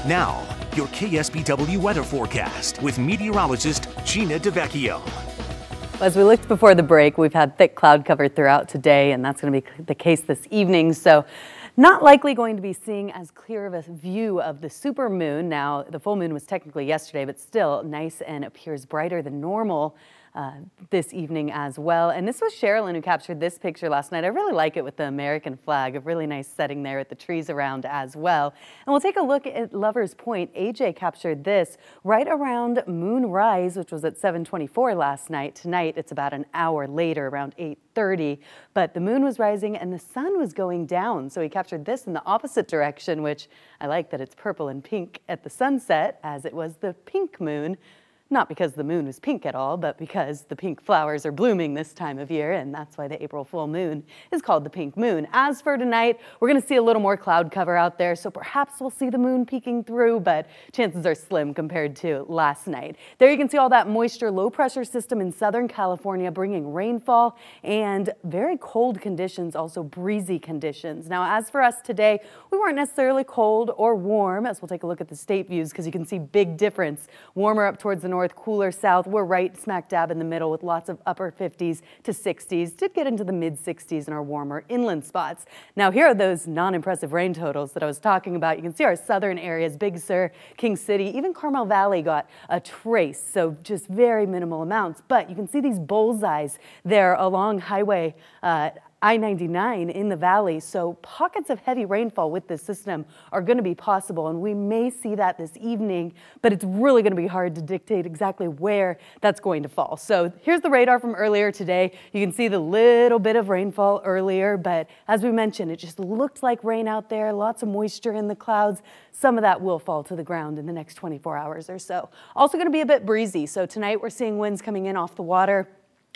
Now, your KSBW weather forecast with meteorologist Gina DeVecchio. As we looked before the break, we've had thick cloud cover throughout today, and that's going to be the case this evening. So not likely going to be seeing as clear of a view of the super moon. Now, the full moon was technically yesterday, but still nice and appears brighter than normal this evening as well. And this was Sherilyn who captured this picture last night. I really like it with the American flag, a really nice setting there with the trees around as well. And we'll take a look at Lover's Point. AJ captured this right around moonrise, which was at 7:24 last night. Tonight, it's about an hour later, around 8:30. But the moon was rising and the sun was going down. So he captured this in the opposite direction, which I like that it's purple and pink at the sunset, as it was the pink moon. Not because the moon was pink at all, but because the pink flowers are blooming this time of year, and that's why the April full moon is called the pink moon. As for tonight, we're going to see a little more cloud cover out there, so perhaps we'll see the moon peeking through, but chances are slim compared to last night. There you can see all that moisture, low pressure system in Southern California bringing rainfall and very cold conditions, also breezy conditions. Now, as for us today, we weren't necessarily cold or warm, as we'll take a look at the state views because you can see big difference. Warmer up towards the north, cooler south. We're right smack dab in the middle with lots of upper 50s to 60s. Did get into the mid 60s in our warmer inland spots. Now here are those non-impressive rain totals that I was talking about. You can see our southern areas, Big Sur, King City, even Carmel Valley got a trace, so just very minimal amounts. But you can see these bullseyes there along Highway I-99 in the valley, so pockets of heavy rainfall with this system are going to be possible, and we may see that this evening, but it's really going to be hard to dictate exactly where that's going to fall. So here's the radar from earlier today. You can see the little bit of rainfall earlier, but as we mentioned, it just looked like rain out there, lots of moisture in the clouds. Some of that will fall to the ground in the next 24 hours or so. Also going to be a bit breezy, so tonight we're seeing winds coming in off the water,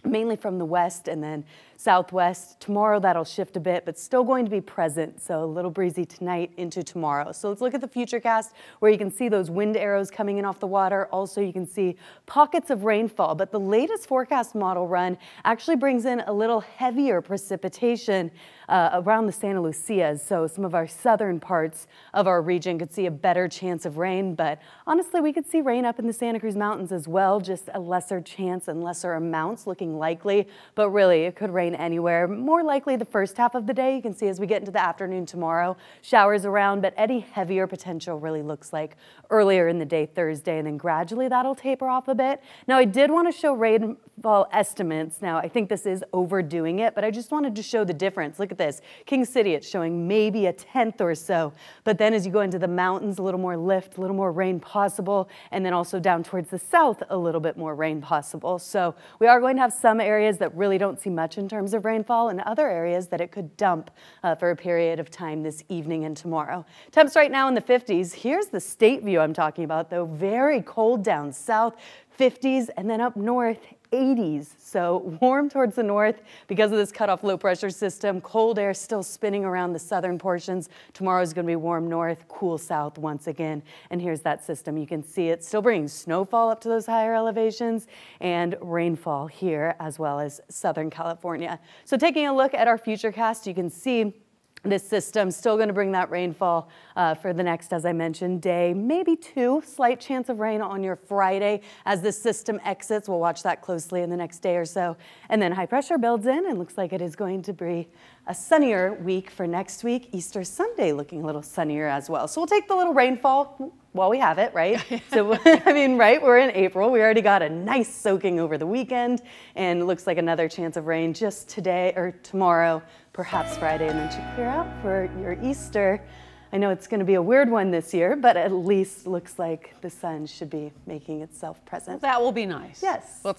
mainly from the west and then southwest. Tomorrow that'll shift a bit, but still going to be present, so a little breezy tonight into tomorrow. So let's look at the futurecast where you can see those wind arrows coming in off the water. Also, you can see pockets of rainfall, but the latest forecast model run actually brings in a little heavier precipitation around the Santa Lucias, so some of our southern parts of our region could see a better chance of rain, but honestly, we could see rain up in the Santa Cruz Mountains as well, just a lesser chance and lesser amounts looking likely, but really it could rain anywhere. More likely the first half of the day. You can see as we get into the afternoon tomorrow, showers around, but any heavier potential really looks like earlier in the day Thursday, and then gradually that'll taper off a bit. Now, I did want to show rainfall estimates. Now, I think this is overdoing it, but I just wanted to show the difference. Look at this. King City, it's showing maybe a tenth or so, but then as you go into the mountains, a little more lift, a little more rain possible, and then also down towards the south, a little bit more rain possible. So we are going to have some areas that really don't see much in terms of rainfall, and other areas that it could dump for a period of time this evening and tomorrow. Temps right now in the 50s. Here's the state view I'm talking about, though. Very cold down south, 50s, and then up north, 80s. So warm towards the north because of this cutoff low pressure system. Cold air still spinning around the southern portions. Tomorrow is going to be warm north, cool south once again. And here's that system. You can see it still bringing snowfall up to those higher elevations and rainfall here as well as Southern California. So taking a look at our futurecast, you can see this system still going to bring that rainfall for the next, as I mentioned, day, maybe two. Slight chance of rain on your Friday as this system exits. We'll watch that closely in the next day or so. And then high pressure builds in and looks like it is going to be a sunnier week for next week. Easter Sunday looking a little sunnier as well. So we'll take the little rainfall while we have it, right? So, I mean, right, we're in April. We already got a nice soaking over the weekend, and it looks like another chance of rain just today or tomorrow, perhaps Friday, and then should clear out for your Easter. I know it's going to be a weird one this year, but at least looks like the sun should be making itself present. That will be nice. Yes. We'll